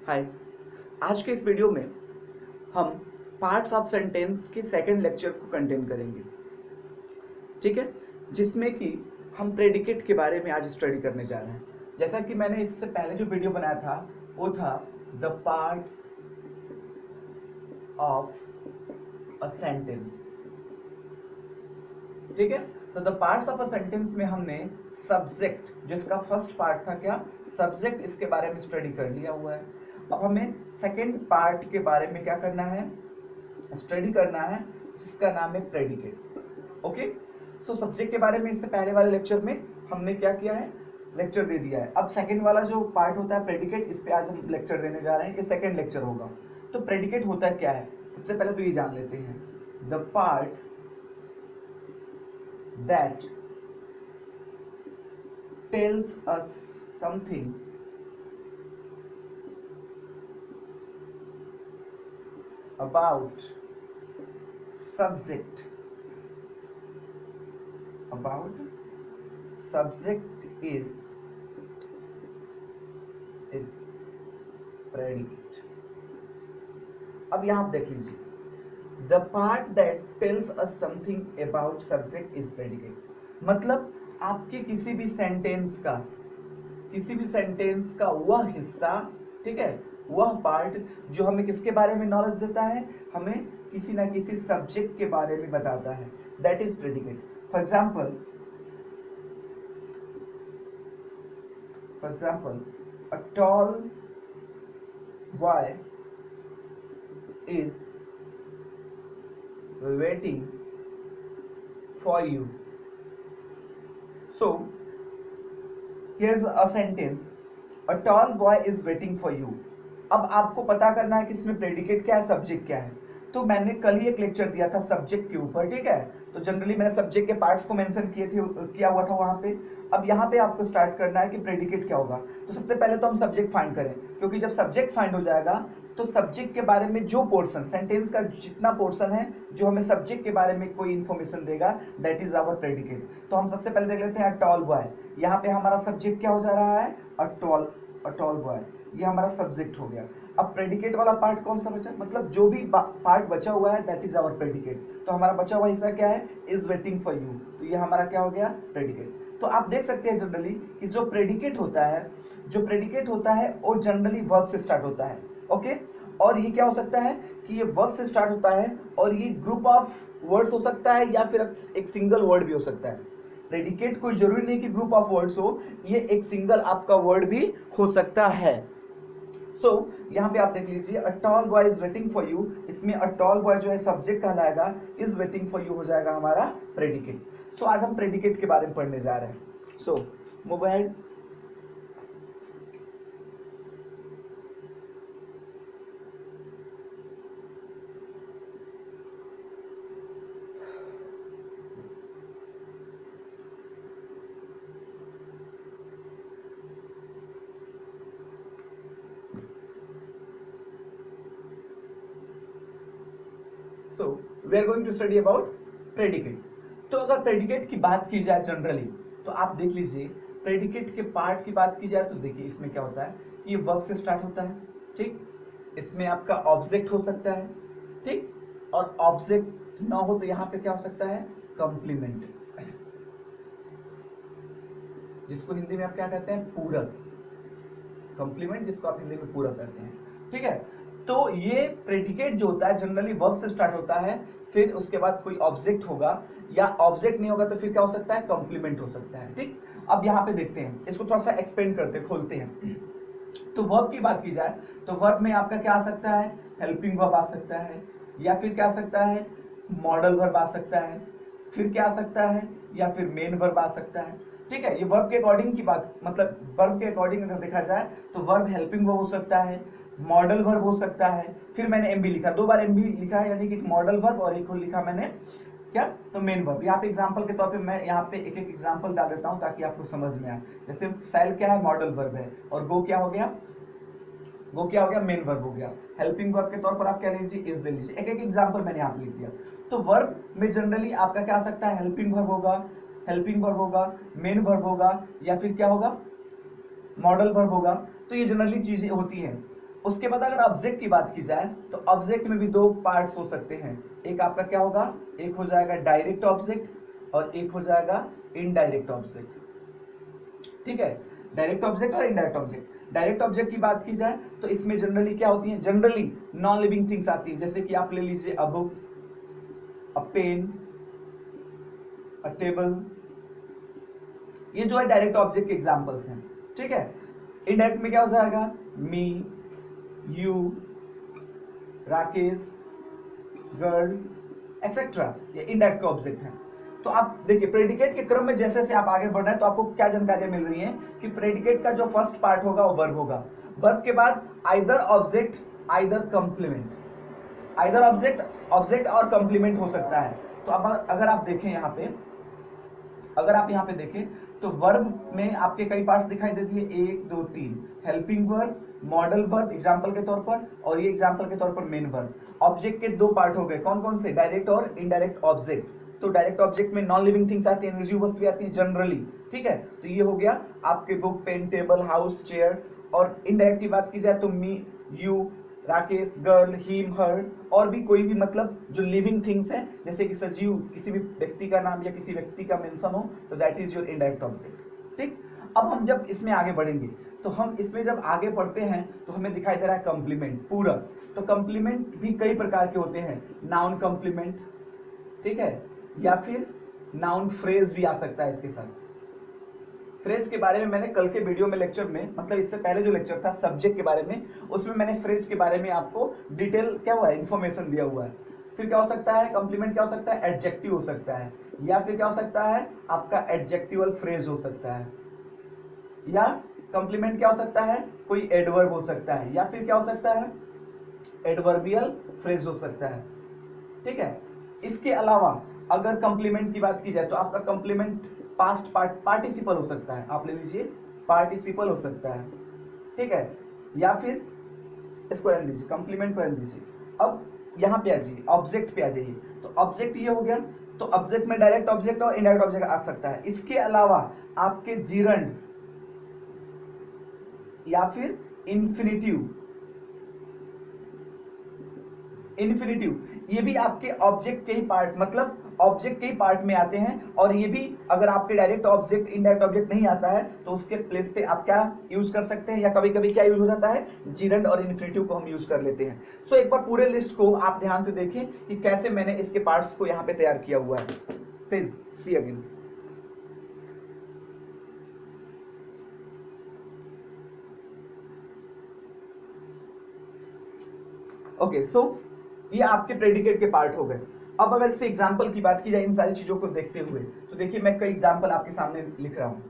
हाय। आज के इस वीडियो में हम पार्ट्स ऑफ सेंटेंस के सेकंड लेक्चर को कंटेन करेंगे, ठीक है, जिसमें कि हम प्रेडिकेट के बारे में आज स्टडी करने जा रहे हैं। जैसा कि मैंने इससे पहले जो वीडियो बनाया था वो था the parts of a sentence, ठीक है। तो the parts of a sentence में हमने सब्जेक्ट, जिसका फर्स्ट पार्ट था क्या, सब्जेक्ट, इसके बारे में स्टडी कर लिया हुआ है। अब हमें सेकेंड पार्ट के बारे में क्या करना है, स्टडी करना है, जिसका नाम है प्रेडिकेट। ओके, सो सब्जेक्ट के बारे में इससे पहले वाले लेक्चर में हमने क्या किया है, लेक्चर दे दिया है। अब सेकेंड वाला जो पार्ट होता है प्रेडिकेट, इस पे आज हम लेक्चर देने जा रहे हैं। ये सेकेंड लेक्चर होगा। तो प्रेडिकेट होता है क्या है, सबसे पहले तो ये जान लेते हैं। The part that tells us something about subject is predicate। अब यहां आप देख लीजिए, The part that tells us something about subject is predicate। मतलब आपके किसी भी सेंटेंस का वह हिस्सा, ठीक है, वह पार्ट जो हमें किसके बारे में नॉलेज देता है, हमें किसी ना किसी सब्जेक्ट के बारे में बताता है, that is predicate. For example a tall boy is waiting for you। So here's a sentence, a tall boy is waiting for you। अब आपको पता करना है कि इसमें प्रेडिकेट क्या है, सब्जेक्ट क्या है। तो मैंने कल ही एक लेक्चर दिया था सब्जेक्ट के ऊपर, ठीक है। तो जनरली मैंने सब्जेक्ट के पार्ट्स को मेंशन किया हुआ था वहां पे। अब यहाँ पे आपको स्टार्ट करना है कि प्रेडिकेट क्या होगा। तो सबसे पहले तो हम सब्जेक्ट फाइंड करें, क्योंकि जब सब्जेक्ट फाइंड हो जाएगा तो सब्जेक्ट के बारे में जो पोर्शन, सेंटेंस का जितना पोर्शन है जो हमें सब्जेक्ट के बारे में कोई इंफॉर्मेशन देगा, दैट इज आवर प्रेडिकेट। तो हम सबसे पहले देख लेते हैं टॉल बॉय। यहाँ पे हमारा सब्जेक्ट क्या हो जा रहा है, अ टॉल बॉय, ये हमारा सब्जेक्ट हो गया। अब प्रेडिकेट वाला पार्ट कौन सा बचा, मतलब जो भी पार्ट बचा हुआ है दैट इज आवर प्रेडिकेट। तो हमारा बचा हुआ हिस्सा क्या है, इज वेटिंग फॉर यू, तो ये हमारा क्या हो गया, प्रेडिकेट। तो आप देख सकते हैं जनरली कि जो प्रेडिकेट होता है वो जनरली वर्ब से स्टार्ट होता है। ओके, और ये क्या हो सकता है कि ये वर्ब से स्टार्ट होता है और ये ग्रुप ऑफ वर्ड्स हो सकता है या फिर एक सिंगल वर्ड भी हो सकता है। प्रेडिकेट कोई जरूरी नहीं कि ग्रुप ऑफ वर्ड्स हो, ये एक सिंगल आपका वर्ड भी हो सकता है। सो यहाँ पे आप देख लीजिए, a tall boy is waiting for you, इसमें अ टॉल बॉय जो है सब्जेक्ट कहलाएगा, इज वेटिंग फॉर यू हो जाएगा हमारा प्रेडिकेट। सो आज हम प्रेडिकेट के बारे में पढ़ने जा रहे हैं। So move ahead. So we are going to study about predicate। तो अगर प्रेडिकेट की बात की जाए जनरली, तो आप देख लीजिए प्रेडिकेट के पार्ट की बात की जाए तो देखिए इसमें क्या होता है, ये वर्ब से स्टार्ट होता है, ठीक। इसमें आपका ऑब्जेक्ट हो सकता है, ठीक, और ऑब्जेक्ट ना हो तो यहाँ पे क्या हो सकता है, कंप्लीमेंट, जिसको हिंदी में आप क्या कहते हैं, पूरक। कंप्लीमेंट जिसको आप हिंदी में पूरक कहते हैं, ठीक है। तो ये प्रेडिकेट जो होता है जनरली वर्ब से स्टार्ट होता है, फिर उसके बाद कोई ऑब्जेक्ट होगा, या ऑब्जेक्ट नहीं होगा तो फिर क्या हो सकता है, कंप्लीमेंट हो सकता है, ठीक। अब यहाँ पे देखते हैं, इसको थोड़ा सा एक्सपेंड करते खोलते हैं। तो वर्ब की बात की जाए तो वर्ब में आपका क्या आ सकता है, हेल्पिंग वर्ब आ सकता है, या फिर क्या आ सकता है, मॉडल वर्ब आ सकता है, फिर क्या आ सकता है, या फिर मेन वर्ब आ सकता है, ठीक है। ये वर्ब के अकॉर्डिंग की बात, मतलब वर्ब के अकॉर्डिंग अगर देखा जाए तो वर्ब हेल्पिंग वर्ब हो सकता है, मॉडल वर्ब हो सकता है, फिर मैंने एमबी लिखा, दो बार एमबी लिखा है, यानी कि एक मॉडल वर्ब और एक लिखा मैंने क्या, तो मेन वर्ब। यहाँ पे एग्जांपल के तौर पे मैं यहाँ पे एक एक एग्जांपल डाल देता हूँ ताकि आपको समझ में आए। जैसे सेल क्या है, मॉडल वर्ब है, और गो क्या हो गया, मेन वर्ब हो गया। हेल्पिंग वर्ब के तौर पर आप क्या लीजिए, इज ले लीजिए। एक एक एग्जांपल मैंने यहाँ पे लिख दिया। तो वर्ब में जनरली आपका क्या आ सकता है, हेल्पिंग वर्ब होगा, मेन वर्ब होगा, या फिर क्या होगा, मॉडल वर्ब होगा। तो ये जनरली चीजें होती हैं। उसके बाद अगर ऑब्जेक्ट की बात की जाए तो ऑब्जेक्ट में भी दो पार्ट्स हो सकते हैं। एक आपका क्या होगा, एक हो जाएगा डायरेक्ट ऑब्जेक्ट और एक हो जाएगा इनडायरेक्ट ऑब्जेक्ट। ठीक है, डायरेक्ट ऑब्जेक्ट और इनडायरेक्ट ऑब्जेक्ट। डायरेक्ट ऑब्जेक्ट की बात की जाए तो इसमें जनरली क्या होती है, जनरली नॉन लिविंग थिंग्स आती है, जैसे कि आप ले लीजिए a book, a pen, a table, ये जो है डायरेक्ट ऑब्जेक्ट के एग्जांपल्स हैं। ठीक है, इनडायरेक्ट में क्या हो जाएगा, मी, यू, राकेश, गर्ल एक्सेट्रा, ये इनडायरेक्ट ऑब्जेक्ट है। तो आप देखिए प्रेडिकेट के क्रम में जैसे जैसे आप आगे बढ़ रहे हैं तो आपको क्या जानकारियां मिल रही हैं कि प्रेडिकेट का जो फर्स्ट पार्ट होगा वो वर्ब होगा, वर्ब के बाद either object either complement, either object, object और कंप्लीमेंट हो सकता है। तो अब अगर आप देखें यहाँ पे, अगर आप यहाँ पे देखें तो वर्ब में आपके कई पार्ट्स दिखाई देती है, 1 2 3, helping verb, modal verb example के तौर पर, और ये एग्जांपल के तौर पर मेन वर्ब। ऑब्जेक्ट के दो पार्ट हो गए, कौन कौन से, डायरेक्ट और इनडायरेक्ट ऑब्जेक्ट। तो डायरेक्ट ऑब्जेक्ट में नॉन लिविंग थिंग्स आती हैं, निर्जीव वस्तुएं आती हैं जनरली। ठीक है, तो ये हो गया आपके book, pen, table, house, chair. और इनडायरेक्ट की बात की जाए तो me, you, Rakesh, girl, him, her, और भी कोई भी मतलब जो लिविंग थिंग्स है, जैसे कि सजीव किसी भी व्यक्ति का नाम या किसी व्यक्ति का मेंशन हो, तो that is your indirect object. ठीक, अब हम जब इसमें आगे बढ़ेंगे तो हम इसमें जब आगे पढ़ते हैं तो हमें दिखाई दे रहा है कंप्लीमेंट, पूरक। तो कंप्लीमेंट भी कई प्रकार के होते हैं, नाउन कंप्लीमेंट, ठीक है, या फिर नाउन फ्रेज भी आ सकता है इसके साथ। फ्रेज के बारे में मैंने कल के वीडियो में लेक्चर में, मतलब इससे पहले जो लेक्चर था सब्जेक्ट के बारे में, उसमें मैंने फ्रेज के बारे में आपको डिटेल क्या हुआ है, इन्फॉर्मेशन दिया हुआ है। फिर क्या हो सकता है, कंप्लीमेंट क्या हो सकता है, एडजेक्टिव हो सकता है, या फिर क्या हो सकता है आपका एडजेक्टिवल फ्रेज हो सकता है, या कंप्लीमेंट क्या हो सकता है, कोई एडवर्ब हो सकता है, या फिर क्या हो सकता है एडवर्बियल फ्रेज हो सकता है। ठीक है, इसके अलावा अगर कंप्लीमेंट की बात की जाए तो आपका कंप्लीमेंट पास्ट पार्टिसिपल हो सकता है, आप ले लीजिए पार्टिसिपल हो सकता है। ठीक है, या फिर इसको रहने दीजिए, कंप्लीमेंट को रहने दीजिए। अब यहाँ पे आ जाइए, ऑब्जेक्ट पे आ जाइए। तो ऑब्जेक्ट ये हो गया, तो ऑब्जेक्ट में डायरेक्ट ऑब्जेक्ट और इनडायरेक्ट ऑब्जेक्ट आ सकता है। इसके अलावा आपके जीरंड या फिर इन्फिनिटिव, इन्फिनिटिव ये भी आपके ऑब्जेक्ट के ही पार्ट, मतलब ऑब्जेक्ट के ही पार्ट में आते हैं। और ये भी अगर आपके डायरेक्ट ऑब्जेक्ट इनडायरेक्ट ऑब्जेक्ट नहीं आता है तो उसके प्लेस पे आप क्या यूज कर सकते हैं, या कभी कभी क्या यूज हो जाता है, जीरंड और इन्फिनिटिव को हम यूज कर लेते हैं। सो एक बार पूरे लिस्ट को आप ध्यान से देखें कि कैसे मैंने इसके पार्ट्स को यहाँ पे तैयार किया हुआ है। Please see again. ओके, सो ये आपके प्रेडिकेट के पार्ट हो गए। अब अगर इस पे एग्जाम्पल की बात की जाए इन सारी चीजों को देखते हुए, तो देखिए मैं कई एग्जाम्पल आपके सामने लिख रहा हूं।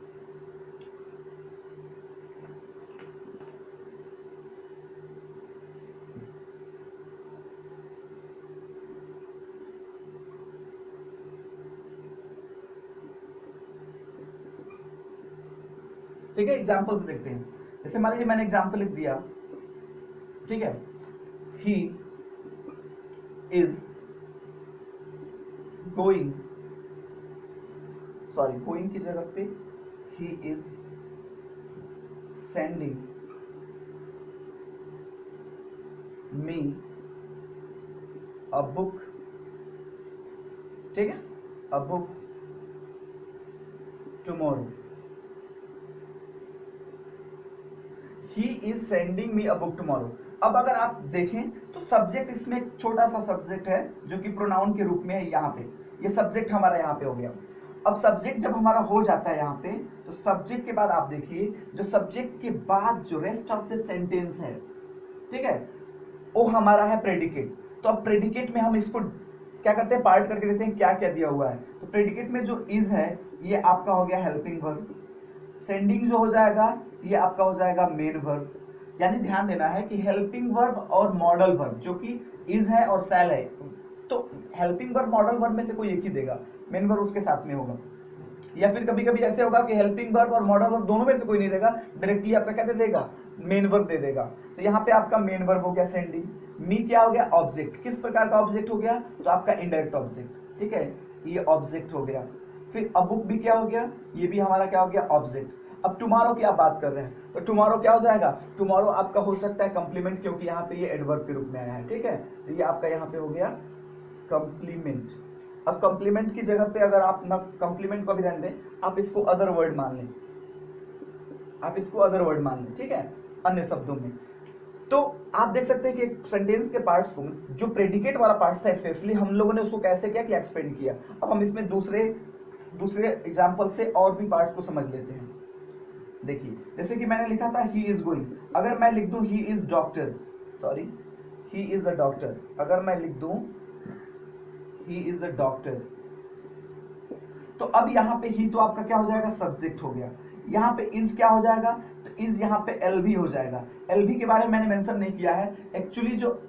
ठीक है, एग्जाम्पल्स देखते हैं। जैसे मान लीजिए मैंने एग्जाम्पल लिख दिया, ठीक है, he is going, sorry going की जगह पे he is sending me a book. ठीक है, a book tomorrow. He is sending me a book tomorrow. अब अगर आप देखें तो सब्जेक्ट इसमें एक छोटा सा सब्जेक्ट है जो कि प्रोनाउन के रूप में है यहाँ पे, ये सब्जेक्ट हमारा यहाँ पे हो गया। अब सब्जेक्ट जब हमारा हो जाता है यहाँ पे, तो सब्जेक्ट के बाद आप देखिए जो सब्जेक्ट के बाद जो रेस्ट ऑफ द सेंटेंस है, ठीक है, वो हमारा है प्रेडिकेट। तो अब प्रेडिकेट में हम इसको क्या करते हैं, पार्ट करके देते हैं क्या क्या दिया हुआ है। तो प्रेडिकेट में जो इज है ये आपका हो गया हेल्पिंग वर्ब, सेंडिंग जो हो जाएगा ये आपका हो जाएगा मेन वर्ब। यानी ध्यान देना है कि हेल्पिंग वर्ब और मॉडल वर्ब जो कि इज है और फैल है, तो हेल्पिंग वर्ब मॉडल वर्ब में से कोई एक ही देगा, मेन वर्ब उसके साथ में होगा। या फिर कभी कभी ऐसे होगा कि हेल्पिंग वर्ब और मॉडल वर्ब दोनों में से कोई नहीं देगा, डायरेक्टली आपका क्या दे देगा, मेन वर्ब दे देगा। तो यहाँ पे आपका मेन वर्ब हो गया सेंडिंग, मी क्या हो गया, ऑब्जेक्ट, किस प्रकार का ऑब्जेक्ट हो गया, तो आपका इनडायरेक्ट ऑब्जेक्ट। ठीक है, ये ऑब्जेक्ट हो गया। फिर अ बुक भी क्या हो गया, ये भी हमारा क्या हो गया, ऑब्जेक्ट। अब टुमारो की आप बात कर रहे हैं तो टुमारो क्या हो जाएगा, टुमारो आपका हो सकता है कंप्लीमेंट, क्योंकि यहाँ पे ये एडवर्ब के रूप में आया है, ठीक है। तो ये आपका यहाँ पे हो गया कंप्लीमेंट। अब कंप्लीमेंट की जगह पे अगर आप ना कंप्लीमेंट को भी रहने दें, आप इसको अदर वर्ड मान लें, आप इसको अदर वर्ड मान लें, ठीक है, अन्य शब्दों में। तो आप देख सकते हैं कि एक सेंटेंस के पार्ट्स को, जो प्रेडिकेट वाला पार्ट्स था स्पेशली, हम लोगों ने उसको कैसे किया कि एक्सपेंड किया। अब हम इसमें दूसरे एग्जांपल से और भी पार्ट्स को समझ लेते हैं। देखिए जैसे कि मैंने लिखा था ही इज गोइंग, अगर मैं लिख दूं he is doctor, sorry he is a doctor, अगर मैं लिख दूं ही इज अ डॉक्टर, तो अब यहाँ पे ही तो आपका क्या हो जाएगा, सब्जेक्ट हो गया। यहाँ पे इज क्या हो जाएगा, तो इज यहाँ पे एल भी हो जाएगा। एल भी के बारे में मैंने मेंशन नहीं किया है, एक्चुअली जो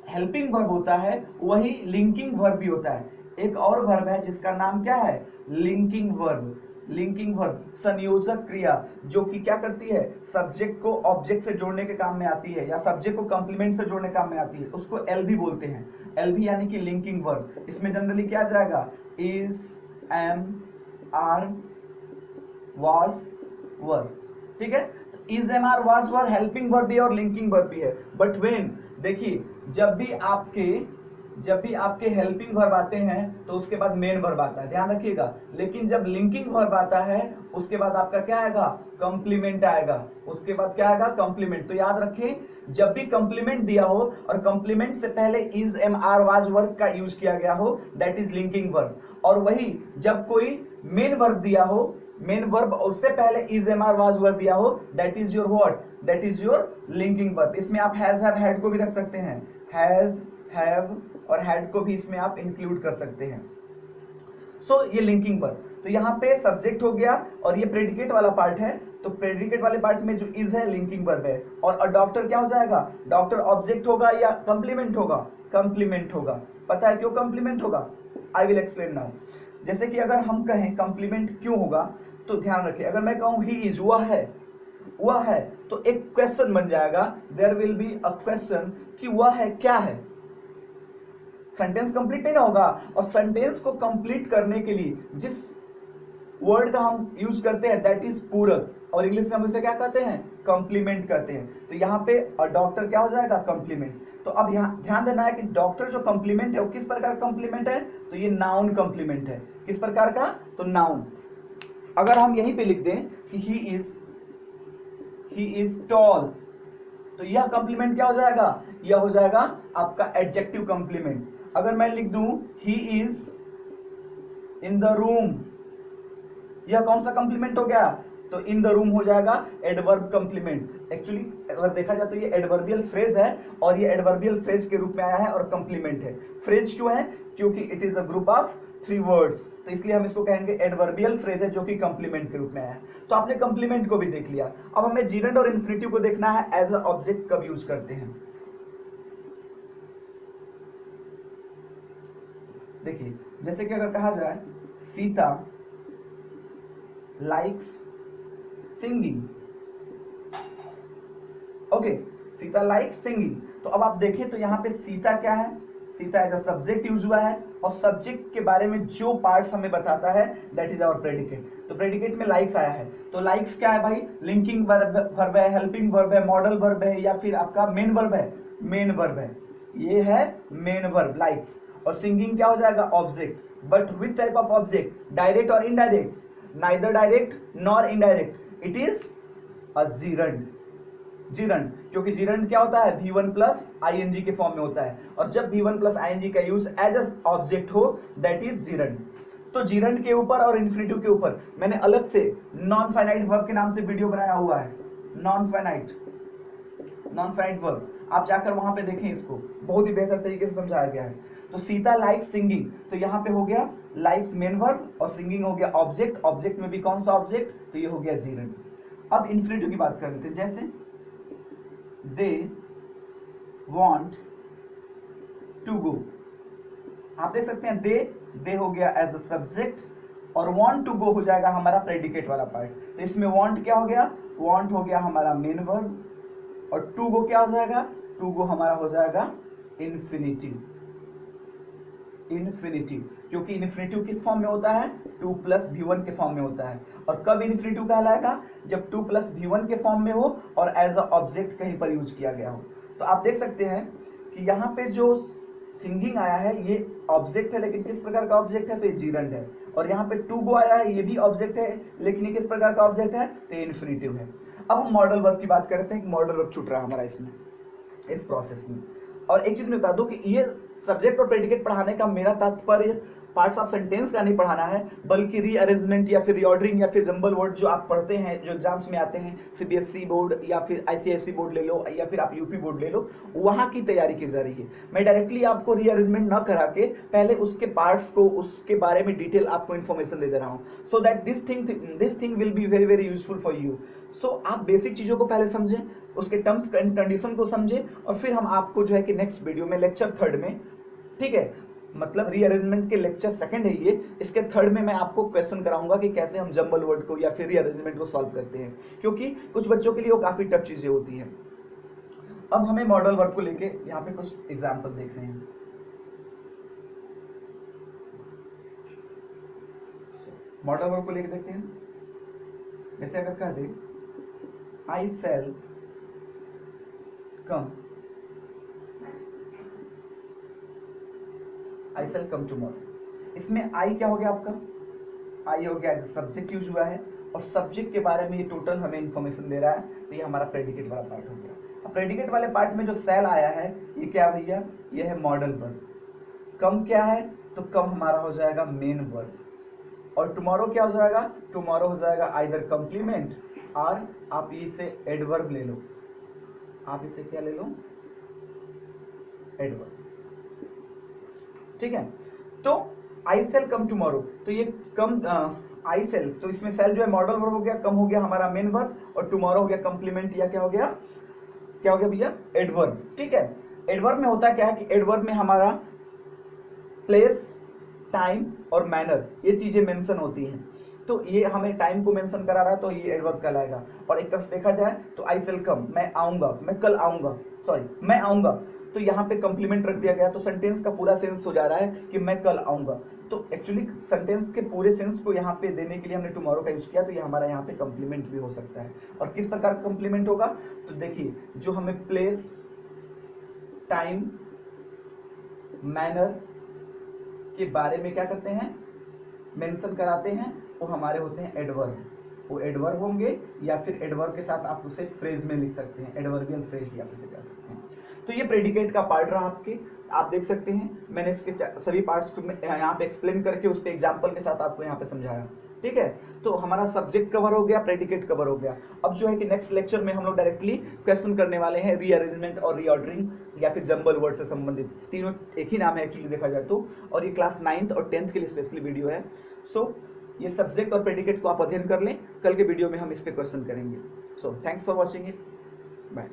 हेल्पिंग वर्ब होता है वही लिंकिंग वर्ब भी होता है। एक और वर्ब है जिसका नाम क्या है, लिंकिंग वर्ब। लिंकिंग वर्ब संयोजक क्रिया, जो कि क्या करती है, सब्जेक्ट को ऑब्जेक्ट से जोड़ने के काम में आती है या सब्जेक्ट को कंप्लीमेंट से जोड़ने के काम में आती है, उसको एल भी बोलते हैं। एल भी यानी कि लिंकिंग वर्ब। इसमें जनरली क्या जाएगा, is, am, are, was, were, ठीक है। Is, am, are, was, were helping verb भी और लिंकिंग वर्ब भी है। बट व्हेन, देखिए जब भी आपके हेल्पिंग वर्ब आते हैं तो उसके बाद मेन वर्ब आता है, ध्यान रखिएगा। लेकिन जब लिंकिंग वर्ब आता है उसके बाद आपका क्या आएगा, कंप्लीमेंट आएगा। उसके बाद क्या आएगा, कंप्लीमेंट। तो याद रखिए, जब भी कंप्लीमेंट दिया हो और कंप्लीमेंट से पहले is, am, are, was verb का यूज किया गया हो, दैट इज लिंकिंग वर्ब। और वही जब कोई मेन वर्ब दिया हो, मेन वर्ब उससे पहले is, am, are, was verb दिया हो, that is your what, that is your linking verb. इसमें आप हैज, हैव, हैड को भी रख सकते हैं, हैज, हैव और हैड को भी इसमें आप इंक्लूड कर सकते हैं। सो ये लिंकिंग वर्ब। तो यहाँ पे सब्जेक्ट हो गया और ये प्रेडिकेट वाला पार्ट है, तो प्रेडिकेट वाले पार्ट में जो इज है लिंकिंग वर्ब है। और डॉक्टर क्या हो जाएगा, डॉक्टर ऑब्जेक्ट होगा या कंप्लीमेंट होगा, कंप्लीमेंट होगा। पता है क्यों कंप्लीमेंट होगा, आई विल एक्सप्लेन नाउ। जैसे कि अगर हम कहें कंप्लीमेंट क्यों होगा, तो ध्यान रखिए, अगर मैं कहूं ही इज, वह है, तो एक क्वेश्चन बन जाएगा, there will be a question कि वह है क्या है। सेंटेंस कंप्लीट नहीं होगा, और सेंटेंस को कंप्लीट करने के लिए जिस वर्ड का हम यूज करते हैं दैट इज पूरक, और इंग्लिश में हम उसे क्या कहते हैं, कंप्लीमेंट कहते हैं। तो यहाँ पे डॉक्टर क्या हो जाएगा, कंप्लीमेंट। तो अब यहाँ ध्यान देना है कि डॉक्टर जो कंप्लीमेंट है वो किस प्रकार का कंप्लीमेंट है, तो ये नाउन कंप्लीमेंट है। किस प्रकार का, तो नाउन। अगर हम यहीं पे लिख दें कि ही इज टॉल, तो यह कंप्लीमेंट क्या हो जाएगा, यह हो जाएगा आपका एडजेक्टिव कंप्लीमेंट। अगर मैं लिख दूं he is in the room, यह कौन सा कंप्लीमेंट हो गया, तो इन द रूम हो जाएगा एडवर्ब कंप्लीमेंट। एक्चुअली अगर देखा जाए तो ये एडवर्बियल फ्रेज है, और ये एडवर्बियल फ्रेज के रूप में आया है और कंप्लीमेंट है। फ्रेज क्यों है, क्योंकि it is a group of 3 words, तो इसलिए हम इसको कहेंगे एडवर्बियल फ्रेज है, जो कि कंप्लीमेंट के रूप में आया है। तो आपने कंप्लीमेंट को भी देख लिया, अब हमें जीरेंड और इन्फिनिटिव को देखना है एज अ ऑब्जेक्ट कब यूज करते हैं। देखिए जैसे कि अगर कहा जाए Sita likes singing, okay, Sita likes singing. तो अब आप देखें तो यहाँ पे सीता क्या है, Sita as a subject use हुआ है, और सब्जेक्ट के बारे में जो पार्ट्स हमें बताता है दैट इज आवर प्रेडिकेट। तो प्रेडिकेट में लाइक्स आया है, तो लाइक्स क्या है भाई, लिंकिंग वर्ब है, हेल्पिंग वर्ब है, मॉडल वर्ब है, या फिर आपका मेन वर्ब है, मेन वर्ब है, ये है मेन वर्ब लाइक्स। और सिंगिंग क्या हो जाएगा, object. But which type of object, direct और indirect, neither direct nor indirect, it is a gerund. Gerund, क्योंकि जीरंड क्या होता है, V1 प्लस आईएनजी के फॉर्म में होता है, और जब V1 प्लस आईएनजी का यूज एज अ ऑब्जेक्ट हो दैट इज जीरंड। तो जीरंड के ऊपर और इन्फिनिटिव के ऊपर मैंने अलग से नॉन फाइनाइट वर्ब के नाम से वीडियो बनाया हुआ है, नॉन फाइनाइट वर्ब, आप जाकर वहां पे देखें, इसको बहुत ही बेहतर तरीके से समझाया गया है। तो सीता लाइक्स सिंगिंग, तो यहाँ पे हो गया लाइक्स मेन वर्ब और सिंगिंग हो गया ऑब्जेक्ट। ऑब्जेक्ट में भी कौन सा ऑब्जेक्ट, तो ये हो गया जीरंड। अब इन्फिनिटिव की बात कर लेते हैं, जैसे दे वॉन्ट टू गो, आप देख सकते हैं दे हो गया एज अ सब्जेक्ट, और वॉन्ट टू गो हो जाएगा हमारा प्रेडिकेट वाला पार्ट। तो इसमें वॉन्ट क्या हो गया, वॉन्ट हो गया हमारा मेन वर्ब, और टू गो क्या हो जाएगा, टू गो हमारा हो जाएगा इन्फिनिटिव। इन्फिनिटिव, क्योंकि इन्फिनिटिव किस फॉर्म में होता है, 2 प्लस v1 के फॉर्म में होता है। और कब इन्फिनिटिव कहलाएगा, जब 2 प्लस v1 के फॉर्म में हो और एज अ ऑब्जेक्ट कहीं पर यूज किया गया हो। तो आप देख सकते हैं कि यहाँ पे जो सिंगिंग आया है ये ऑब्जेक्ट है, लेकिन किस प्रकार का ऑब्जेक्ट है, तो ये जीरंड है। और यहाँ पे टू गो आया है, ये भी ऑब्जेक्ट है, लेकिन ये किस प्रकार का ऑब्जेक्ट है, तो ये इन्फिनिटिव है। अब हम मॉडल वर्ब की बात करते हैं कि मॉडल वर्ब छूट रहा है हमारा इसमें, इस प्रोसेस में। और एक चीज मैं बता दूं कि ये सब्जेक्ट और प्रेडिकेट पढ़ाने का मेरा तात्पर्य पार्ट्स ऑफ सेंटेंस का नहीं पढ़ाना है, बल्कि रीअरेंजमेंट या फिर रीऑर्डरिंग या फिर जंबल वर्ड जो आप पढ़ते हैं, जो एग्जाम्स में आते हैं, सीबीएसई बोर्ड या फिर आईसीएसई बोर्ड ले लो या फिर आप यूपी बोर्ड ले लो, वहां की तैयारी की जा रही है। मैं डायरेक्टली आपको रीअरेंजमेंट न करा के पहले उसके पार्ट्स को, उसके बारे में डिटेल आपको इन्फॉर्मेशन दे रहा हूँ, so that this thing will be very very useful for you. So आप बेसिक चीजों को पहले समझें, उसके टर्म्स एंड कंडीशन को समझें, और फिर हम आपको जो है कि नेक्स्ट वीडियो में लेक्चर 3 में, ठीक है, मतलब रीअरेंजमेंट के लेक्चर 2 है ये, इसके 3 में मैं आपको क्वेश्चन कराऊंगा कि कैसे हम जंबल वर्ड को या फिर रीअरेंजमेंट को सॉल्व करते हैं, क्योंकि कुछ बच्चों के लिए वो काफी टफ चीजें होती हैं। अब हमें मॉडल वर्ड को लेके यहाँ पे कुछ एग्जाम्पल देख रहे हैं। मॉडल वर्ड को लेके देखते हैं। जैसे अगर कह दे आई सेल कम, आई सेल कम टुमारो, इसमें आई क्या हो गया आपका, आई हो गया सब्जेक्ट यूज हुआ है, और सब्जेक्ट के बारे में ये टोटल हमें इंफॉर्मेशन दे रहा है, तो ये हमारा प्रेडिकेट वाला पार्ट हो गया। अब प्रेडिकेट वाले पार्ट में जो सेल आया है ये क्या भैया, ये है मॉडल वर्ब। कम क्या है, तो कम हमारा हो जाएगा मेन वर्ब, और टुमारो क्या हो जाएगा, टुमारो हो जाएगा आइदर कंप्लीमेंट, और आप इसे एडवर्ब ले लो, आप इसे क्या ले लो, एडवर्ब, ठीक है। तो आई सेल कम टुमारो, तो ये कम आई सेल, तो इसमें सेल जो है मॉडल वर्ब हो गया, कम हो गया हमारा मेन वर्ब, और टुमारो हो गया कंप्लीमेंट, या क्या हो गया भैया, एडवर्ब, ठीक है। एडवर्ब में होता क्या है कि एडवर्ब में हमारा प्लेस, टाइम और मैनर, ये चीजें मेंशन होती हैं। तो ये हमें टाइम को मेंशन करा रहा है, तो ये एडवर्ब कहलाएगा। और एक तरह से देखा जाए तो आई विल कम, मैं आऊंगा, मैं कल आऊंगा, सॉरी मैं आऊंगा, तो यहाँ पे कंप्लीमेंट रख दिया गया, तो सेंटेंस का पूरा सेंस हो जा रहा है कि मैं कल आऊंगा। तो एक्चुअली सेंटेंस के पूरे सेंस को यहाँ पे देने के लिए हमने टुमारो का यूज किया, तो ये हमारा यहाँ पे कंप्लीमेंट भी हो सकता है। और किस प्रकार का कंप्लीमेंट होगा, तो देखिए जो हमें प्लेस, टाइम, मैनर के बारे में क्या करते हैं, मेंशन कराते हैं, वो हमारे होते हैं एडवर्ब। वो एडवर्ब होंगे, या फिर एडवर्ब के साथ आप उसे फ्रेज में लिख सकते हैं, एडवर्बियल फ्रेज भी आप उसे कह सकते हैं। तो ये प्रेडिकेट का पार्ट रहा आपके, आप देख सकते हैं मैंने इसके सभी पार्ट्स को यहाँ पे एक्सप्लेन करके उसके एग्जांपल के साथ आपको यहाँ पे समझाया, ठीक है। तो हमारा सब्जेक्ट कवर हो गया, प्रेडिकेट कवर हो गया। अब जो है कि नेक्स्ट लेक्चर में हम लोग डायरेक्टली क्वेश्चन करने वाले हैं रीअरेंजमेंट और रीऑर्डरिंग या फिर जंबल वर्ड से संबंधित, तीनों एक ही नाम है एक्चुअली देखा जाए तो, और ये क्लास 9th और 10th के लिए स्पेशली वीडियो है। सो ये सब्जेक्ट और प्रेडिकेट को आप अध्ययन कर लें, कल के वीडियो में हम इस पे क्वेश्चन करेंगे। So thanks for watching it, bye.